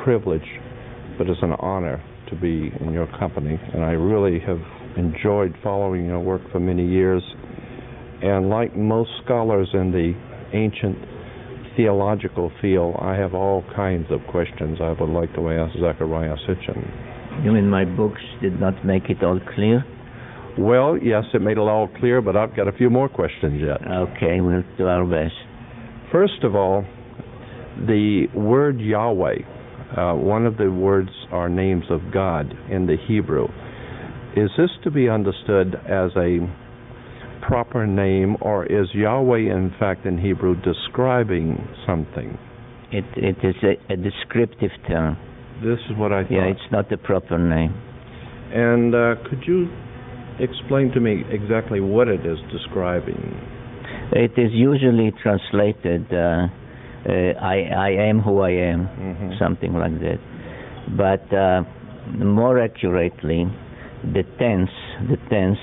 privilege, but it's an honor to be in your company. And I really have enjoyed following your work for many years. And like most scholars in the ancient theological field, I have all kinds of questions I would like to ask Zecharia Sitchin. You mean my books did not make it all clear? Well, yes, it made it all clear, but I've got a few more questions yet. Okay, we'll do our best. First of all, the word Yahweh, one of the words are names of God in the Hebrew. Is this to be understood as a proper name, or is Yahweh, in fact, in Hebrew, describing something? It is a descriptive term. This is what I thought. Yeah, it's not a proper name. And could you explain to me exactly what it is describing? It is usually translated, I am who I am, something like that. But more accurately, the tense,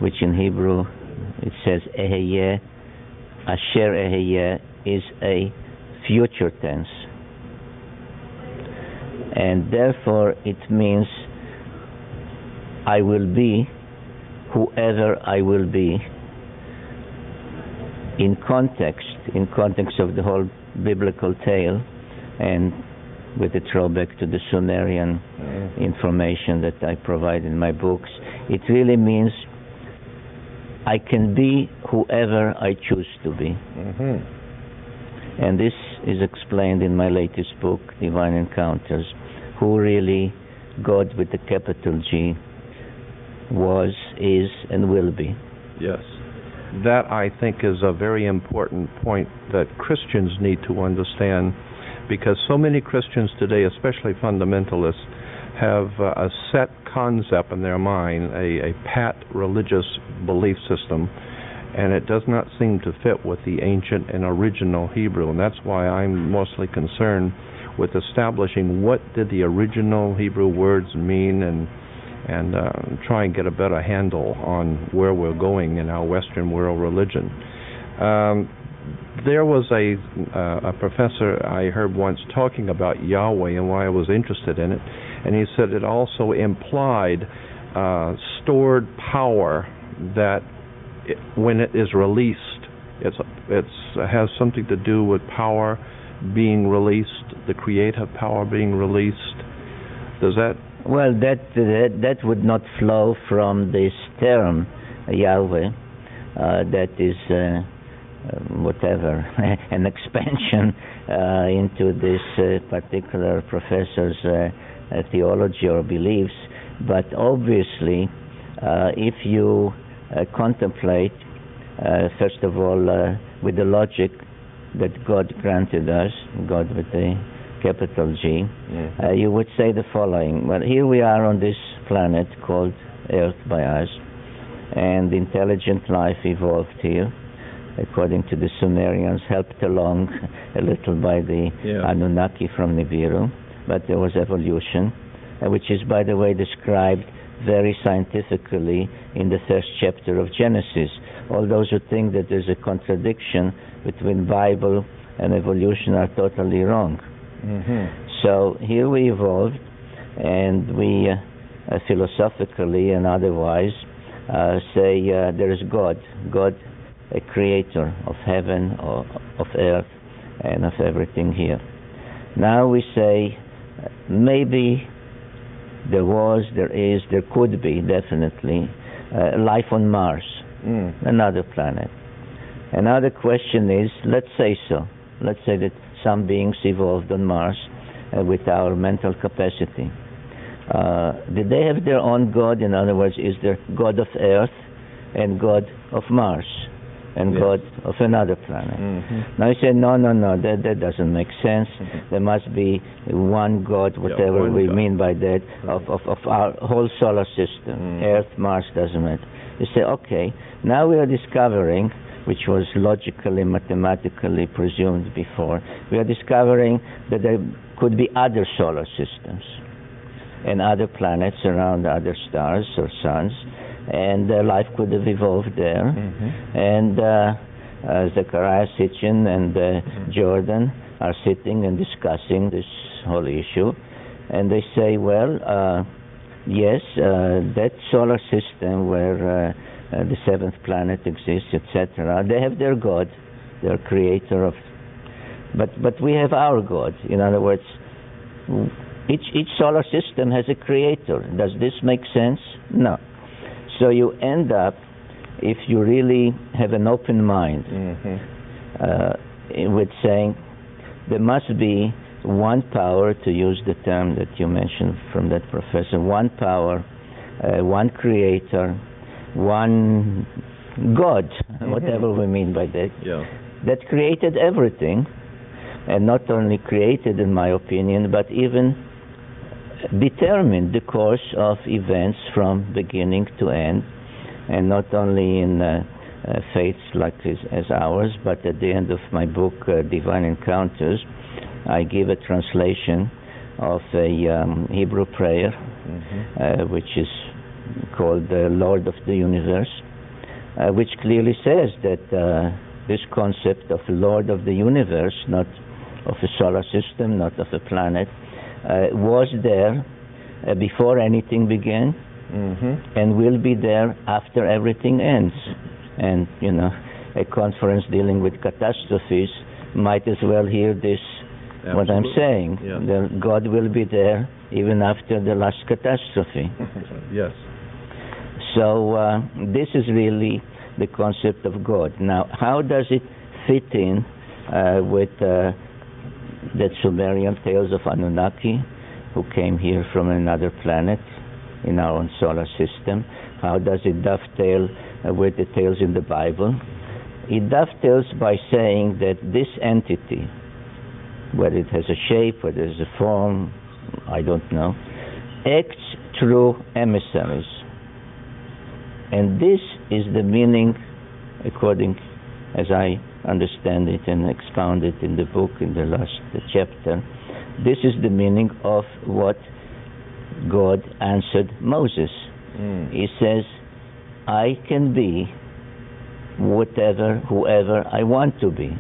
which in Hebrew it says eheyeh, asher eheyeh, is a future tense. And therefore it means I will be whoever I will be, in context of the whole biblical tale, and with a throwback to the Sumerian information that I provide in my books. It really means I can be whoever I choose to be. And this is explained in my latest book, Divine Encounters, who really God with a capital G was, is, and will be. Yes. That, I think, is a very important point that Christians need to understand, because so many Christians today, especially fundamentalists, have a set concept in their mind, a pat religious belief system, and it does not seem to fit with the ancient and original Hebrew. And that's why I'm mostly concerned with establishing what did the original Hebrew words mean, and try and get a better handle on where we're going in our Western world religion. There was a professor I heard once talking about Yahweh and why I was interested in it, and he said it also implied stored power that when it is released, it has something to do with power being released, the creative power being released. Does that? Well, that would not flow from this term, Yahweh. That is whatever, an expansion into this particular professor's theology or beliefs. But obviously, if you contemplate, first of all, with the logic that God granted us, God with a capital G, you would say the following. Well, here we are on this planet called Earth by us, and intelligent life evolved here, according to the Sumerians, helped along a little by the Anunnaki from Nibiru, but there was evolution, which is, by the way, described very scientifically in the first chapter of Genesis. All those who think that there's a contradiction between Bible and evolution are totally wrong. So here we evolved, and we philosophically and otherwise say there is God, a creator of heaven, of earth, and of everything here. Now we say maybe there was, there is, there could be definitely life on Mars, another planet. Another question is, let's say so. Let's say that some beings evolved on Mars with our mental capacity. Did they have their own God? In other words, is there God of Earth and God of Mars and God of another planet? Now you say, no, that doesn't make sense. There must be one God, whatever we mean by that, of our whole solar system. Earth, Mars, doesn't matter. You say, okay, now we are discovering, which was logically, mathematically presumed before, we are discovering that there could be other solar systems and other planets around other stars or suns, and life could have evolved there. And Zecharia Sitchin and Jordan are sitting and discussing this whole issue, and they say, well, yes, that solar system where the seventh planet exists, etc., they have their God, their creator of, but we have our God. In other words, each solar system has a creator. Does this make sense? No. So you end up, if you really have an open mind, with saying there must be one power, to use the term that you mentioned from that professor, one power, one creator, one God, whatever we mean by that, that created everything, and not only created, in my opinion, but even determined the course of events from beginning to end, and not only in faiths like as ours, but at the end of my book, Divine Encounters, I give a translation of a Hebrew prayer, which is called the Lord of the Universe, which clearly says that this concept of Lord of the Universe, not of a solar system, not of a planet, was there before anything began, and will be there after everything ends. And, you know, a conference dealing with catastrophes might as well hear this, what I'm saying. That God will be there even after the last catastrophe. Yes. So this is really the concept of God. Now, how does it fit in with the Sumerian tales of Anunnaki, who came here from another planet in our own solar system? How does it dovetail with the tales in the Bible? It dovetails by saying that this entity, whether it has a shape, whether it has a form, I don't know, acts through emissaries. And this is the meaning, according as I understand it and expound it in the book, in the last chapter. This is the meaning of what God answered Moses. He says, I can be whoever I want to be.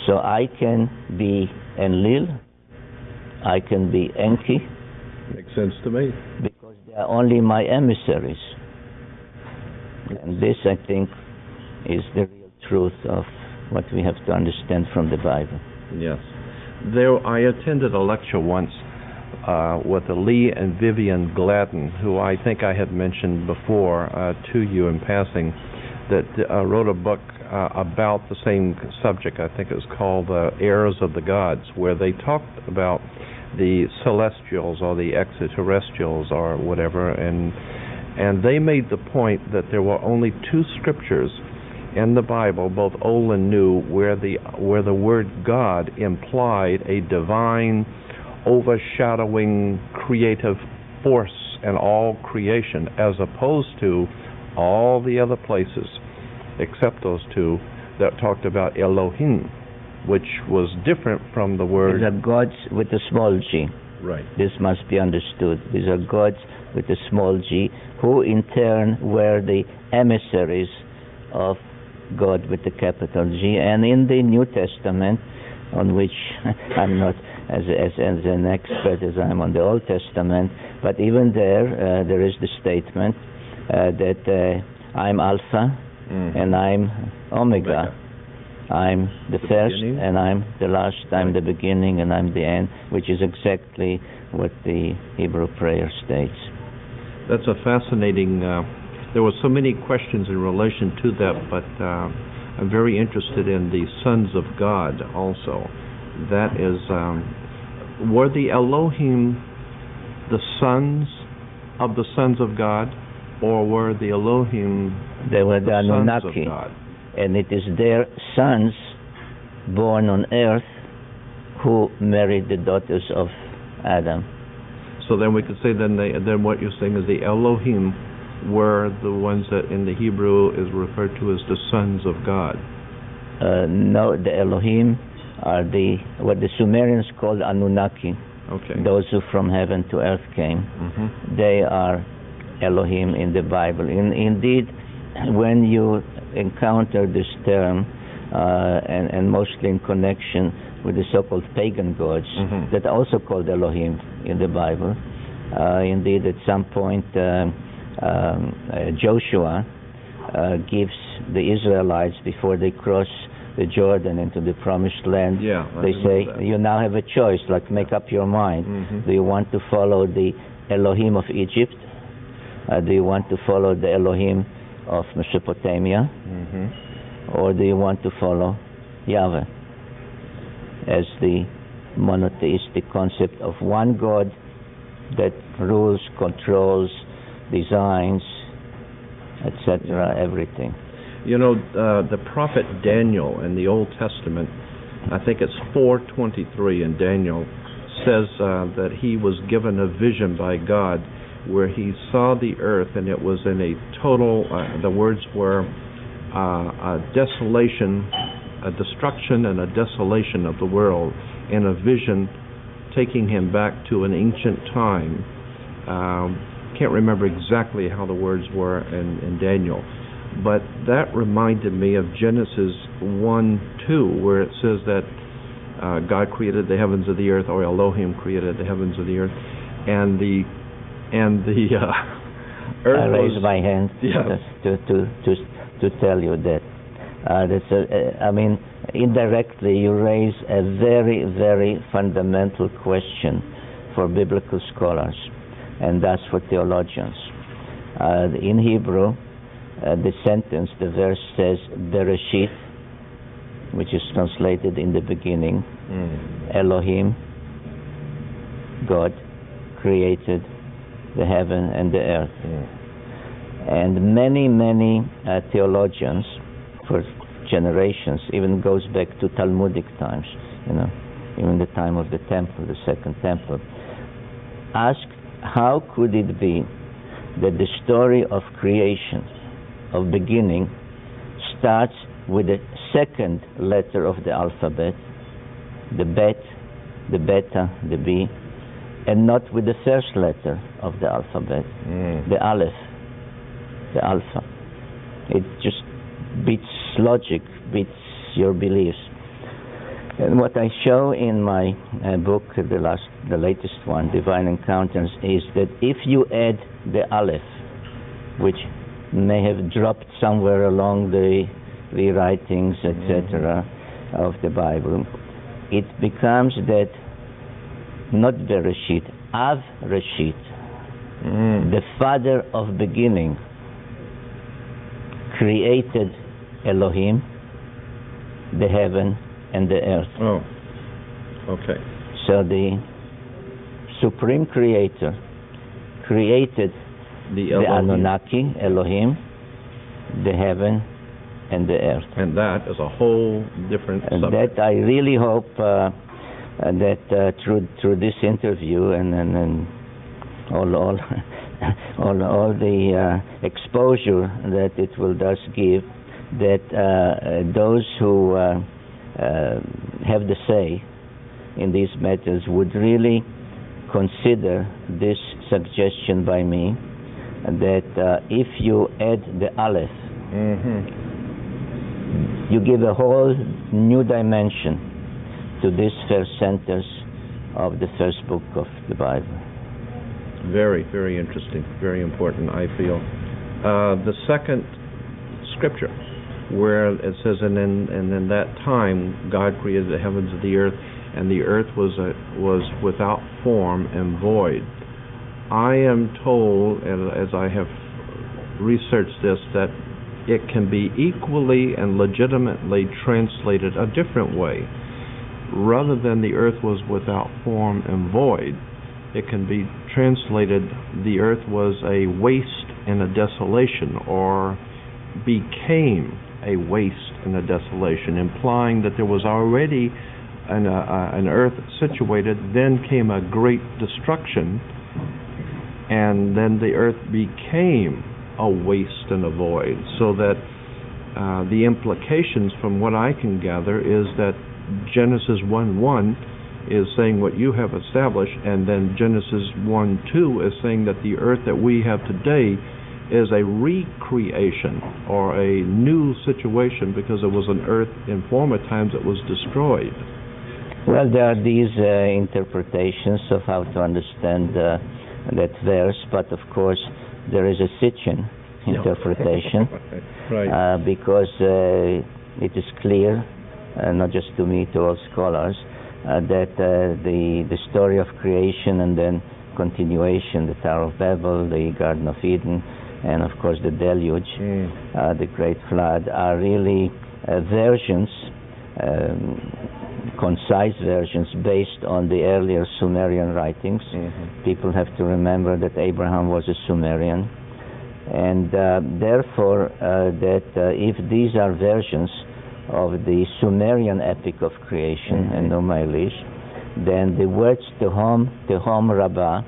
So I can be Enlil, I can be Enki. Makes sense to me. Because they are only my emissaries. And this, I think, is the real truth of what we have to understand from the Bible. Yes. I attended a lecture once with Lee and Vivian Gladden, who I think I had mentioned before to you in passing, that wrote a book about the same subject. I think it was called Heirs of the Gods, where they talked about the celestials or the extraterrestrials or whatever, and they made the point that there were only two scriptures in the Bible, both Old and New, where the word God implied a divine, overshadowing, creative force in all creation, as opposed to all the other places, except those two, that talked about Elohim, which was different from the word... These are gods with a small g. Right. This must be understood. These are gods with a small g, who in turn were the emissaries of God with the capital G. And in the New Testament, on which I'm not as an expert as I'm on the Old Testament, but even there is the statement that I'm Alpha and I'm Omega. I'm the first beginning, and I'm the last. I'm the beginning and I'm the end, which is exactly what the Hebrew prayer states. That's a fascinating... there were so many questions in relation to that, but I'm very interested in the sons of God also. That is, were the Elohim the sons of God, or were the Elohim they were the Anunnaki, sons of God? And it is their sons born on earth who married the daughters of Adam. So then we could say then what you're saying is the Elohim were the ones that in the Hebrew is referred to as the sons of God. No, the Elohim are what the Sumerians called Anunnaki. Okay. Those who from heaven to earth came. They are Elohim in the Bible. Indeed, when you encounter this term and mostly in connection with the so-called pagan gods that are also called Elohim in the Bible. Indeed, at some point, Joshua gives the Israelites, before they cross the Jordan into the promised land, they say, you now have a choice, like make up your mind. Do you want to follow the Elohim of Egypt? Do you want to follow the Elohim of Mesopotamia? Or do you want to follow Yahweh as the monotheistic concept of one God that rules, controls, designs, etc., everything? You know, the prophet Daniel in the Old Testament, I think it's 4:23 in Daniel, says that he was given a vision by God where he saw the earth, and it was in a total, the words were a desolation, a destruction and a desolation of the world, in a vision taking him back to an ancient time. Can't remember exactly how the words were in Daniel, but that reminded me of Genesis 1:2, where it says that God created the heavens of the earth, or Elohim created the heavens of the earth, and the earth. I raise my hand to tell you that. I mean, indirectly, you raise a very, very fundamental question for biblical scholars, and that's for theologians. In Hebrew, the sentence, the verse says, Bereshit, which is translated in the beginning. Elohim, God, created the heaven and the earth. And many, many theologians, for generations, even goes back to Talmudic times, even the time of the temple, the second temple, asked, how could it be that the story of creation, of beginning, starts with the second letter of the alphabet, the bet, the beta, the B, and not with the first letter of the alphabet, the aleph, the alpha? It just beats logic, beats your beliefs. And what I show in my book, the latest one, Divine Encounters, is that if you add the aleph, which may have dropped somewhere along the rewritings, etc., of the Bible, it becomes that not Bereshit, Av Reshit, the father of beginning, created Elohim, the heaven and the earth. Oh, okay. So the supreme creator created the Anunnaki, Elohim, the heaven and the earth. And that is a whole different subject. That I really hope that through this interview and all the exposure that it will thus give, that those who have the say in these matters would really consider this suggestion by me, that if you add the aleph, you give a whole new dimension to this first sentence of the first book of the Bible. Very, very interesting, very important, I feel. The second scripture, where it says, and in that time God created the heavens and the earth was without form and void. I am told, as I have researched this, that it can be equally and legitimately translated a different way. Rather than the earth was without form and void, it can be translated the earth was a waste and a desolation, or became a waste and a desolation, implying that there was already an earth situated, then came a great destruction, and then the earth became a waste and a void. So that the implications from what I can gather is that Genesis 1:1 is saying what you have established, and then Genesis 1:2 is saying that the earth that we have today is a recreation or a new situation because it was an earth in former times that was destroyed? Well, there are these interpretations of how to understand that verse, but of course there is a Sitchin interpretation. Right. Because it is clear, not just to me, to all scholars, that the story of creation and then continuation, the Tower of Babel, the Garden of Eden, and of course the deluge, the Great Flood, are really versions, concise versions based on the earlier Sumerian writings. People have to remember that Abraham was a Sumerian, and therefore that if these are versions of the Sumerian epic of creation, and Enuma Elish, then the words Tehom Rabbah,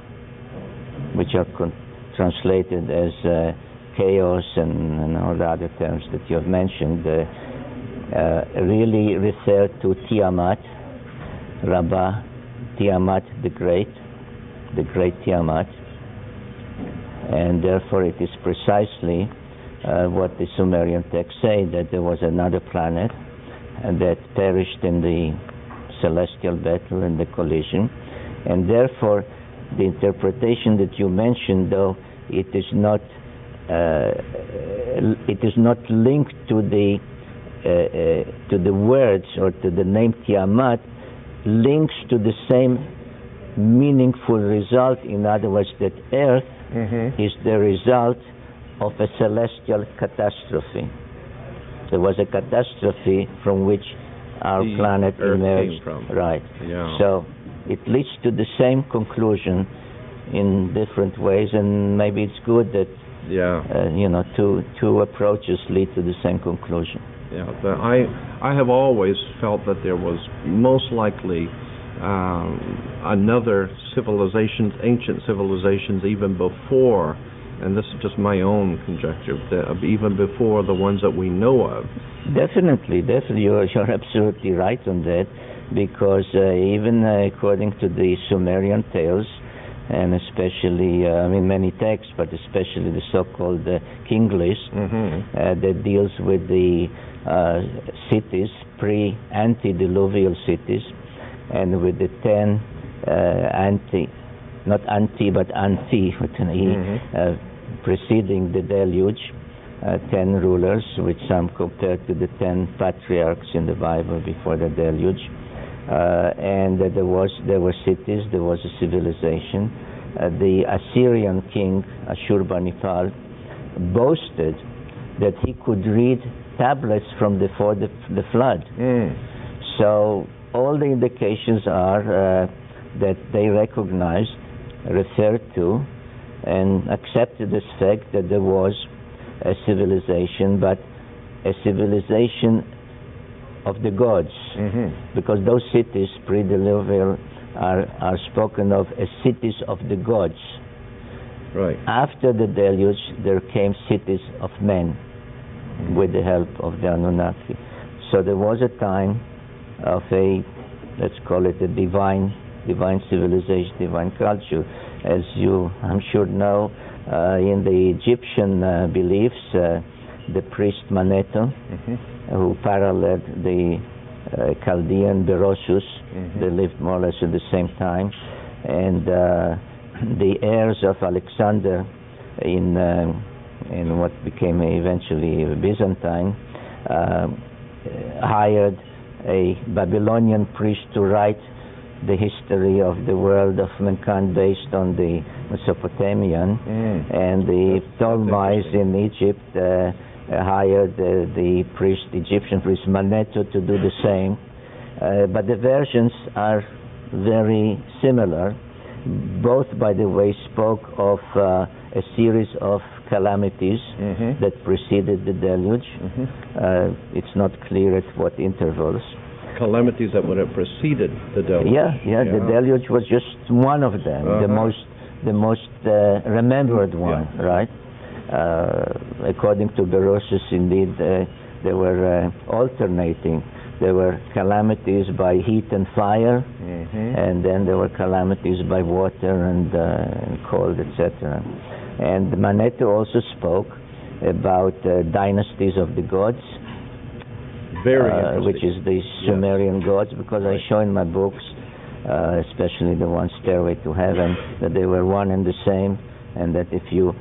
which are translated as chaos and all the other terms that you have mentioned, really refer to Tiamat, Rabbah, Tiamat the Great Tiamat, and therefore it is precisely what the Sumerian texts say, that there was another planet and that perished in the celestial battle and the collision, and therefore the interpretation that you mentioned, though it is not linked to the words or to the name Tiamat, links to the same meaningful result. In other words, that Earth is the result of a celestial catastrophe. There was a catastrophe from which our planet Earth emerged. came from. Right. Yeah. So it leads to the same conclusion in different ways, and maybe it's good that two approaches lead to the same conclusion. Yeah, I have always felt that there was most likely another civilizations, ancient civilizations, even before, and this is just my own conjecture, even before the ones that we know of. Definitely, you're absolutely right on that, because even according to the Sumerian tales, and especially, many texts, but especially the so-called King List, that deals with the cities, pre-antediluvial cities, and with the 10 preceding the deluge, 10 rulers, which some compare to the 10 patriarchs in the Bible before the deluge. And there were cities, there was a civilization. The Assyrian king, Ashurbanipal, boasted that he could read tablets from before the flood. So all the indications are that they recognized, referred to, and accepted this fact that there was a civilization, but a civilization of the gods, because those cities pre-diluvial are spoken of as cities of the gods. Right. After the deluge, there came cities of men with the help of the Anunnaki. So there was a time of let's call it a divine civilization, divine culture. As you, I'm sure, know, in the Egyptian beliefs, the priest Manetho, who paralleled the Chaldean Berosus, they lived more or less at the same time, and the heirs of Alexander in what became eventually Byzantine hired a Babylonian priest to write the history of the world of mankind based on the Mesopotamian, and the Ptolemies in Egypt hired the Egyptian priest Manetho to do the same. But the versions are very similar. Both, by the way, spoke of a series of calamities that preceded the deluge. It's not clear at what intervals. Calamities that would have preceded the deluge. Yeah. The deluge was just one of them, the most remembered one, right? According to Berosus, indeed, they were alternating. There were calamities by heat and fire, and then there were calamities by water and cold, etc. And Manetho also spoke about dynasties of the gods, Very interesting. which is the Sumerian gods, because I show in my books, especially the one Stairway to Heaven, that they were one and the same, and that if you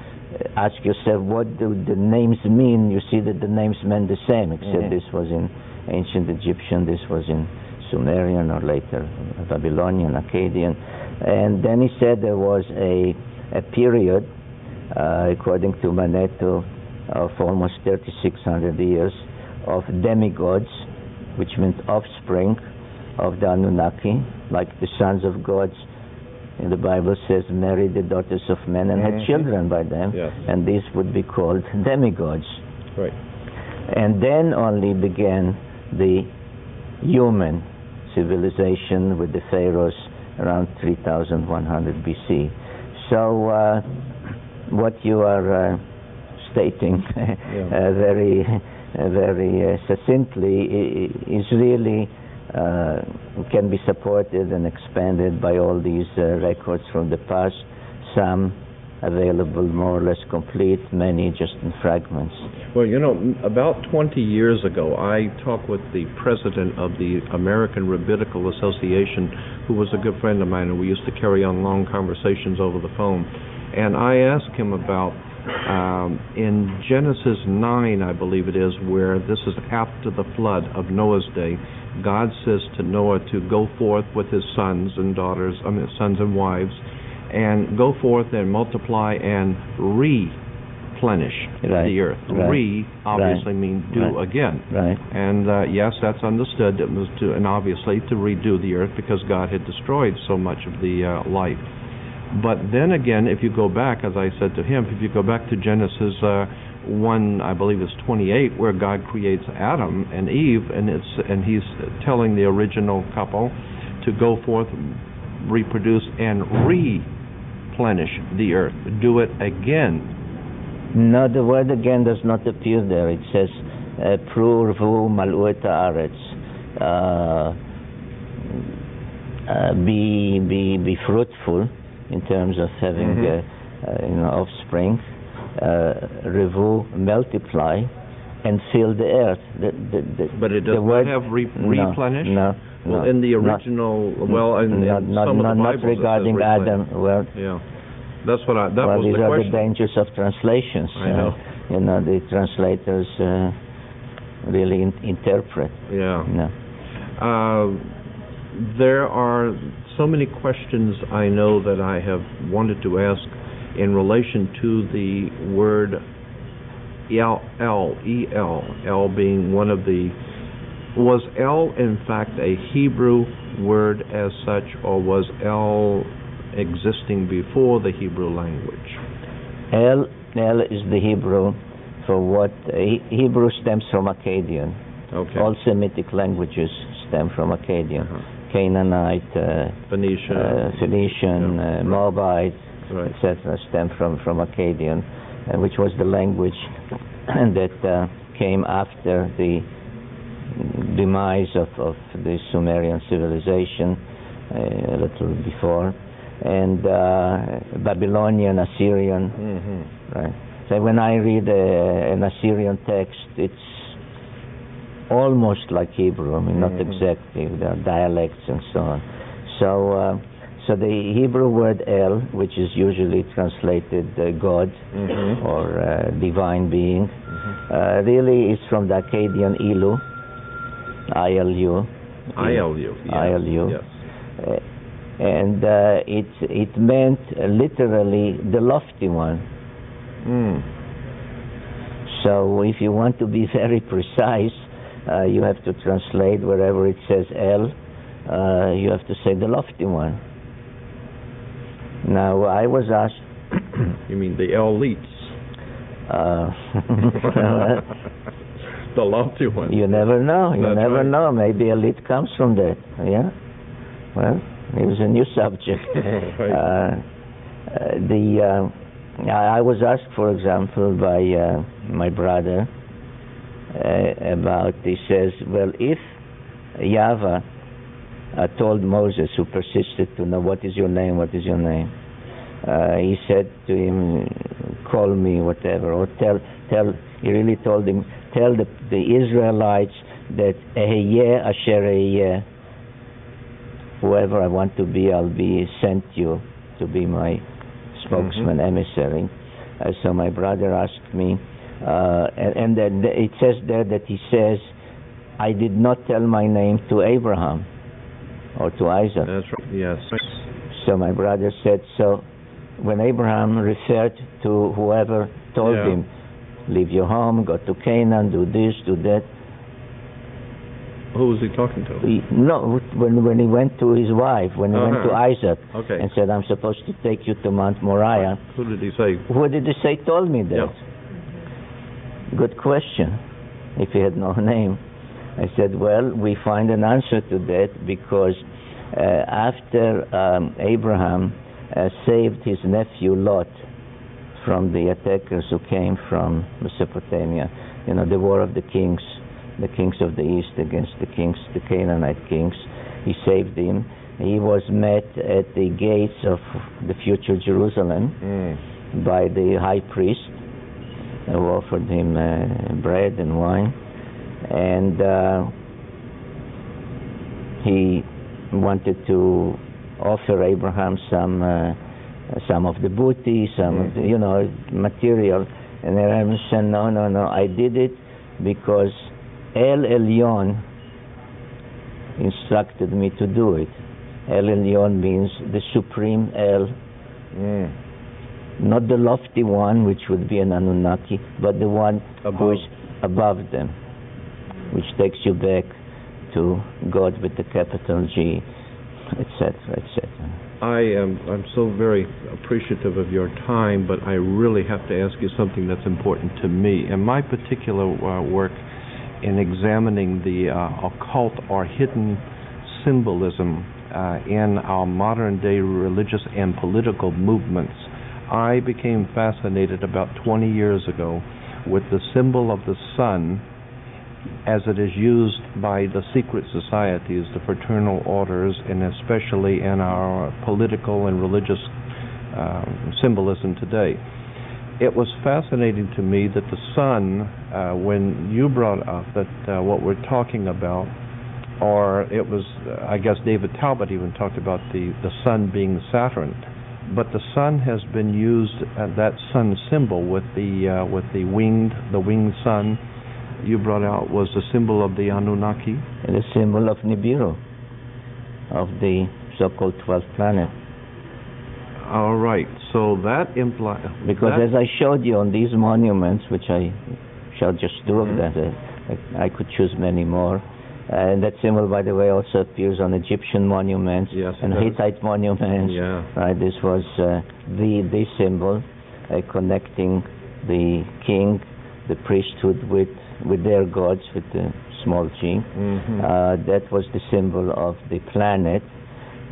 ask yourself what do the names mean, you see that the names meant the same, except this was in ancient Egyptian, this was in Sumerian, or later Babylonian, Akkadian. And then he said there was a period, according to Manetho, of almost 3,600 years of demigods, which meant offspring of the Anunnaki, like the sons of gods in the Bible says married the daughters of men and had children by them, and these would be called demigods. Right. And then only began the human civilization with the pharaohs around 3100 BC. So what you are stating very succinctly is really can be supported and expanded by all these records from the past, some available more or less complete, many just in fragments. Well, you know, about 20 years ago, I talked with the president of the American Rabbinical Association, who was a good friend of mine, and we used to carry on long conversations over the phone. And I asked him about, in Genesis 9, I believe it is, where this is after the flood of Noah's day, God says to Noah to go forth with his sons and daughters, sons and wives, and go forth and multiply and replenish the earth. Re obviously means do again. And yes, that's understood. It was to, and obviously to redo the earth because God had destroyed so much of the life. But then again, if you go back, as I said to him, if you go back to Genesis 1, I believe it's 28, where God creates Adam and Eve, and he's telling the original couple to go forth, reproduce, and replenish the earth. Do it again. No, the word again does not appear there. It says, Pru Rvu Mal'u et haaretz. Be fruitful in terms of having offspring. Revu, multiply, and fill the earth. But it does not have replenish? No. Well, in the original, not regarding Adam. Well, yeah, that's what that was these the are question. the dangers of translations. I know. The translators really interpret. Yeah. There are so many questions I know that I have wanted to ask in relation to the word El being one of the... Was El, in fact, a Hebrew word as such, or was El existing before the Hebrew language? El is the Hebrew for what... Hebrew stems from Akkadian. Okay. All Semitic languages stem from Akkadian. Canaanite, Phoenician, Moabite, etc., stem from Akkadian, which was the language that came after the demise of the Sumerian civilization, a little before, and Babylonian, Assyrian. Right. So when I read an Assyrian text, it's almost like Hebrew. I mean, not exactly. There are dialects and so on. So the Hebrew word El, which is usually translated God or divine being, really is from the Akkadian Ilu, ILU. ILU. Yes. And it meant literally the lofty one. So if you want to be very precise, you have to translate wherever it says El, you have to say the lofty one. Now, I was asked... You mean the elites? The lofty one. You never know. You That's never right. know. Maybe elite comes from that. Yeah? Well, here's a new subject. I was asked, for example, by my brother about, he says, well, if Yahweh told Moses, who persisted to know, what is your name, he said to him, call me, whatever, or he really told him, tell the Israelites that Ehyeh asher ehyeh, whoever I want to be, I'll be sent you to be my spokesman, emissary. So my brother asked me, and then it says there that he says, I did not tell my name to Abraham or to Isaac. That's right, yes. So my brother said, so when Abraham referred to whoever told him, leave your home, go to Canaan, do this, do that. Who was he talking to? When he went to his wife, when he went to Isaac, and said, I'm supposed to take you to Mount Moriah. Who did he say? Who did he say told me that? Yeah. Good question. If he had no name. I said, well, we find an answer to that because after Abraham saved his nephew Lot from the attackers who came from Mesopotamia, the war of the kings of the east against the Canaanite kings, he saved him. He was met at the gates of the future Jerusalem by the high priest who offered him bread and wine, and he wanted to offer Abraham some of the booty, some of the, material, and Abraham said, no, I did it because El Elyon instructed me to do it. El Elyon means the supreme El, not the lofty one, which would be an Anunnaki, but the one who is above them, which takes you back to God with the capital G, etc., etc. I'm so very appreciative of your time, but I really have to ask you something that's important to me. In my particular work in examining the occult or hidden symbolism in our modern-day religious and political movements, I became fascinated about 20 years ago with the symbol of the sun as it is used by the secret societies, the fraternal orders, and especially in our political and religious symbolism today. It was fascinating to me that the sun, when you brought up that what we're talking about, or it was, I guess David Talbot even talked about the sun being Saturn, but the sun has been used, that sun symbol with the winged sun, you brought out, was the symbol of the Anunnaki? And the symbol of Nibiru, of the so-called 12th planet. All right, so that implies... Because as I showed you on these monuments, which I showed just two of them, I could choose many more. And that symbol, by the way, also appears on Egyptian monuments and Hittite monuments. Yeah. Right, this was the symbol connecting the king, the priesthood with their gods, with the small g. That was the symbol of the planet.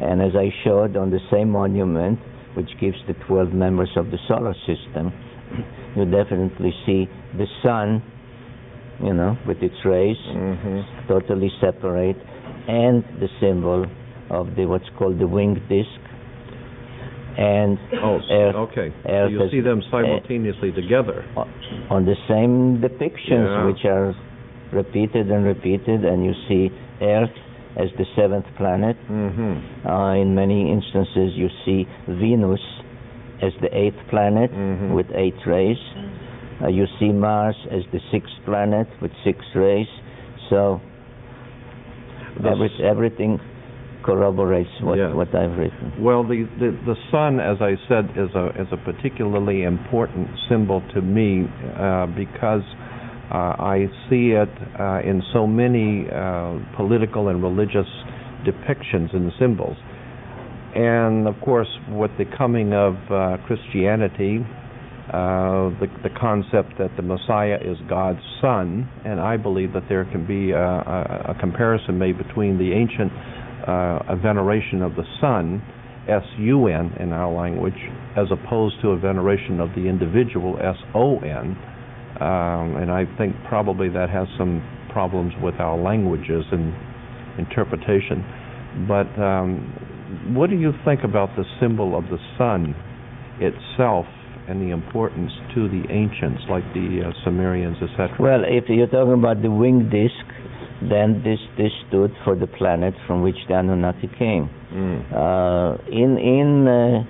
And as I showed on the same monument, which gives the 12 members of the solar system, you definitely see the sun, with its rays, totally separate, and the symbol of what's called the winged disc. And Earth, so you see them simultaneously together. On the same depictions, which are repeated and repeated, and you see Earth as the 7th planet. In many instances, you see Venus as the 8th planet with 8 rays. You see Mars as the 6th planet with 6 rays. So everything corroborates what I've written. Well, the sun, as I said, is a particularly important symbol to me because I see it in so many political and religious depictions and symbols. And of course, with the coming of Christianity, the concept that the Messiah is God's son, and I believe that there can be a comparison made between the ancient veneration of the sun, S-U-N in our language, as opposed to a veneration of the individual, S-O-N. And I think probably that has some problems with our languages and interpretation. But what do you think about the symbol of the sun itself any importance to the ancients, like the Sumerians, etc.? Well, if you're talking about the winged disc, then this stood for the planet from which the Anunnaki came. In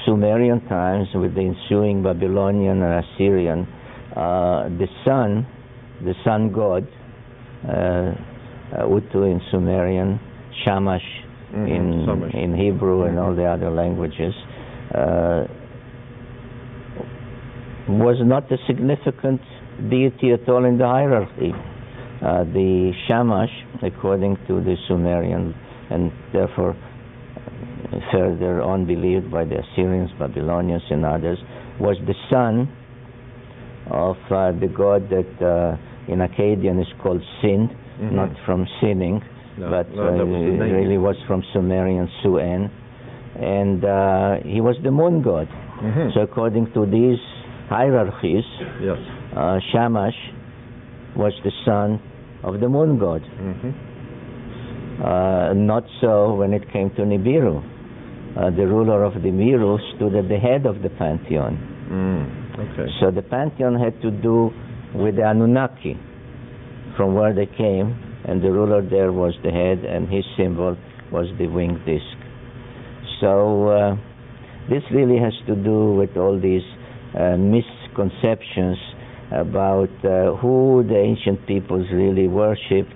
Sumerian times, with the ensuing Babylonian and Assyrian, the sun god, Utu in Sumerian, Shamash in Hebrew and all the other languages, was not a significant deity at all in the hierarchy. The Shamash, according to the Sumerian, and therefore further on believed by the Assyrians, Babylonians, and others, was the son of the god that in Akkadian is called Sin, not from sinning, but really was from Sumerian Suen, and he was the moon god. So according to these hierarchies, Shamash was the son of the moon god. Not so when it came to Nibiru. The ruler of the Nibiru stood at the head of the pantheon. So the pantheon had to do with the Anunnaki, from where they came, and the ruler there was the head, and his symbol was the winged disc. So this really has to do with all these misconceptions about who the ancient peoples really worshipped,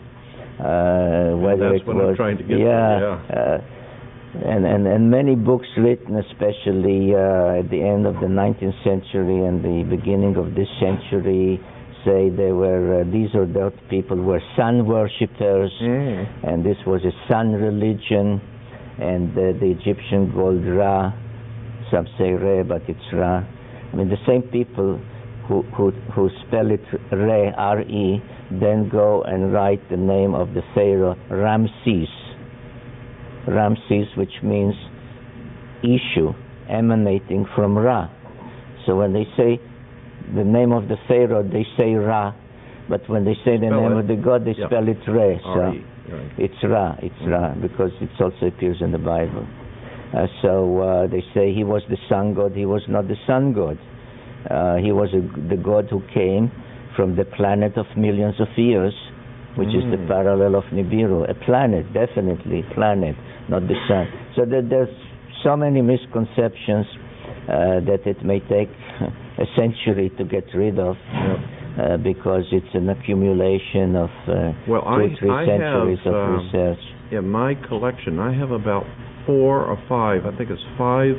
whether that's it what was I'm trying to get to, and many books written, especially at the end of the 19th century and the beginning of this century, say they were these or that people were sun worshippers, and this was a sun religion, and the Egyptian called Ra. Some say Re, but it's Ra. I mean, the same people who spell it Re, R-E, then go and write the name of the pharaoh Ramses. Ramses, which means issue, emanating from Ra. So when they say the name of the pharaoh, they say Ra, but when they say the name of the god, they spell it Re. So it's Ra, because it also appears in the Bible. So they say he was the sun god. He was not the sun god. He was the god who came from the planet of millions of years, which is the parallel of Nibiru. A planet, definitely planet, not the sun. So there's so many misconceptions that it may take a century to get rid of, because it's an accumulation of 2-3 centuries of research. In my collection, I have about 4 or 5, I think it's 5,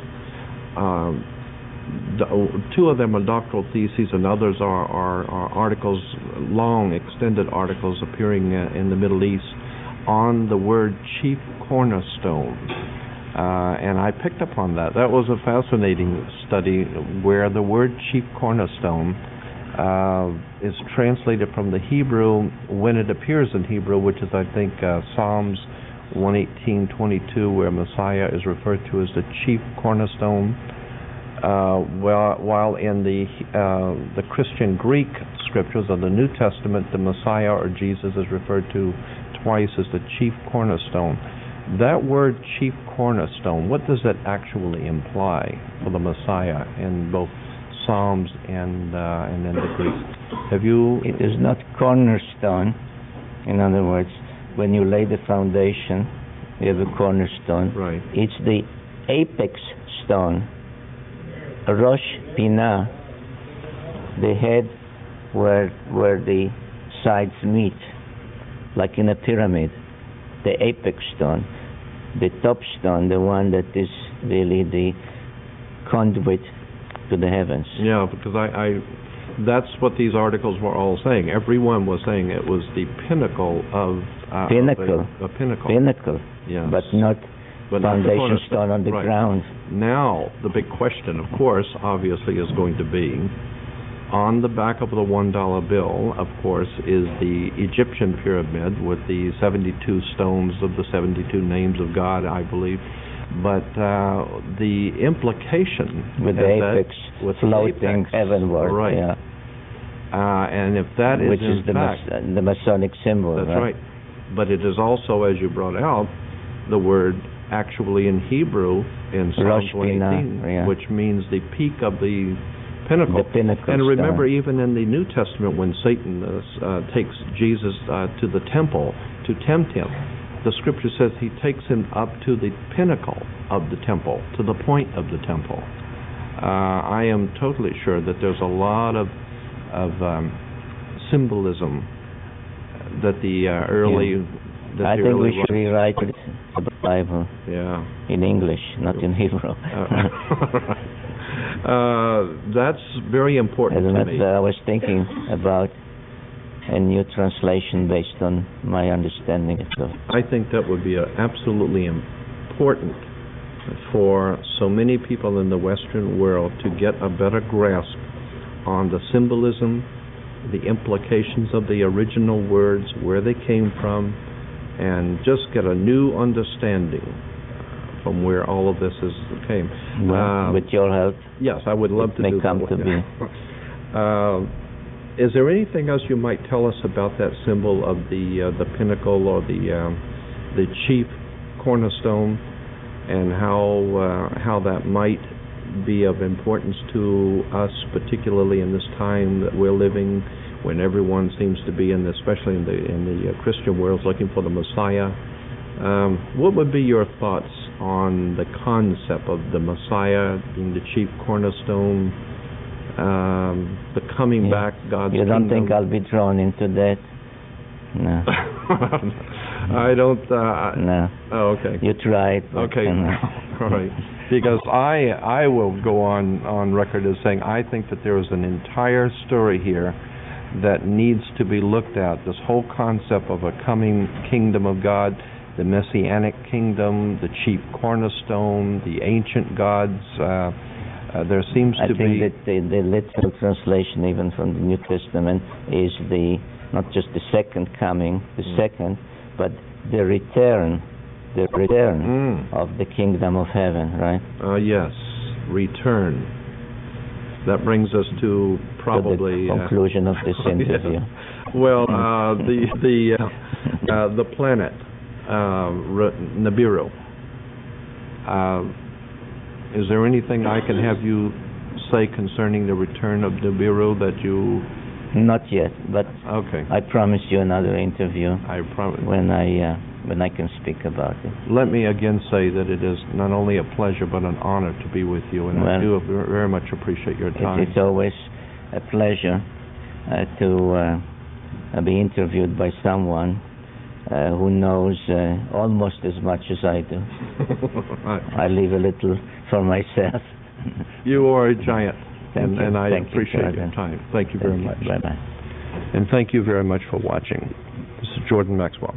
2 of them are doctoral theses, and others are articles, long extended articles appearing in the Middle East on the word chief cornerstone. And I picked up on that. That was a fascinating study, where the word chief cornerstone is translated from the Hebrew when it appears in Hebrew, which is, I think, Psalms 118:22, where Messiah is referred to as the chief cornerstone. While in the Christian Greek scriptures of the New Testament, the Messiah or Jesus is referred to twice as the chief cornerstone. That word chief cornerstone, what does that actually imply for the Messiah in both Psalms and in the Greek? Have you? It is not cornerstone. In other words, when you lay the foundation, you have a cornerstone. Right. It's the apex stone. Rosh Pinah, the head where the sides meet, like in a pyramid, the apex stone, the top stone, the one that is really the conduit to the heavens. Yeah, because that's what these articles were all saying. Everyone was saying it was the pinnacle of a pinnacle. Pinnacle, yes. But not foundation stone on the ground. Now, the big question, of course, obviously is going to be, on the back of the $1 bill, of course, is the Egyptian pyramid with the 72 stones of the 72 names of God, I believe. But the implication with the apex floating heavenward, right? Yeah. And if that is which is the Masonic symbol, that's right. But it is also, as you brought out, the word actually in Hebrew in Psalm 118, which means the peak of the pinnacle. The pinnacle And remember, stone. even in the New Testament, when Satan takes Jesus to the temple to tempt him, the Scripture says he takes him up to the pinnacle of the temple, to the point of the temple. I am totally sure that there's a lot of symbolism that the early... Yeah. I think we should rewrite the Bible in English, not in Hebrew. That's very important to me. I was thinking about a new translation based on my understanding of it. I think that would be absolutely important for so many people in the Western world to get a better grasp on the symbolism, the implications of the original words, where they came from, and just get a new understanding from where all of this came. Well, with your help, yes, I would love to do that. May come to be. Is there anything else you might tell us about that symbol of the pinnacle or the chief cornerstone, and how that might be of importance to us, particularly in this time that we're living, when everyone seems to be especially in the Christian world, looking for the Messiah? What would be your thoughts on the concept of the Messiah being the chief cornerstone, the coming back, God's kingdom? You don't think I'll be drawn into that? No. I don't... no. Oh, okay. You tried. Okay. All right. Because I will go on record as saying I think that there is an entire story here that needs to be looked at. This whole concept of a coming kingdom of God, the Messianic kingdom, the chief cornerstone, the ancient gods. There seems to be... I think that the literal translation, even from the New Testament, is not just the second coming, second, but the return of the kingdom of heaven, right? Yes, return. That brings us to probably... the conclusion of this interview. Well, the planet, Nibiru. Is there anything I can have you say concerning the return of Nibiru that you... Not yet, but okay. I promise you another interview. I promise. When I can speak about it. Let me again say that it is not only a pleasure but an honor to be with you, and I do very much appreciate your time. It's always a pleasure to be interviewed by someone who knows almost as much as I do. I leave a little for myself. You are a giant. Thank you. And I appreciate your time. Thank you very much. Bye-bye. And thank you very much for watching. This is Jordan Maxwell.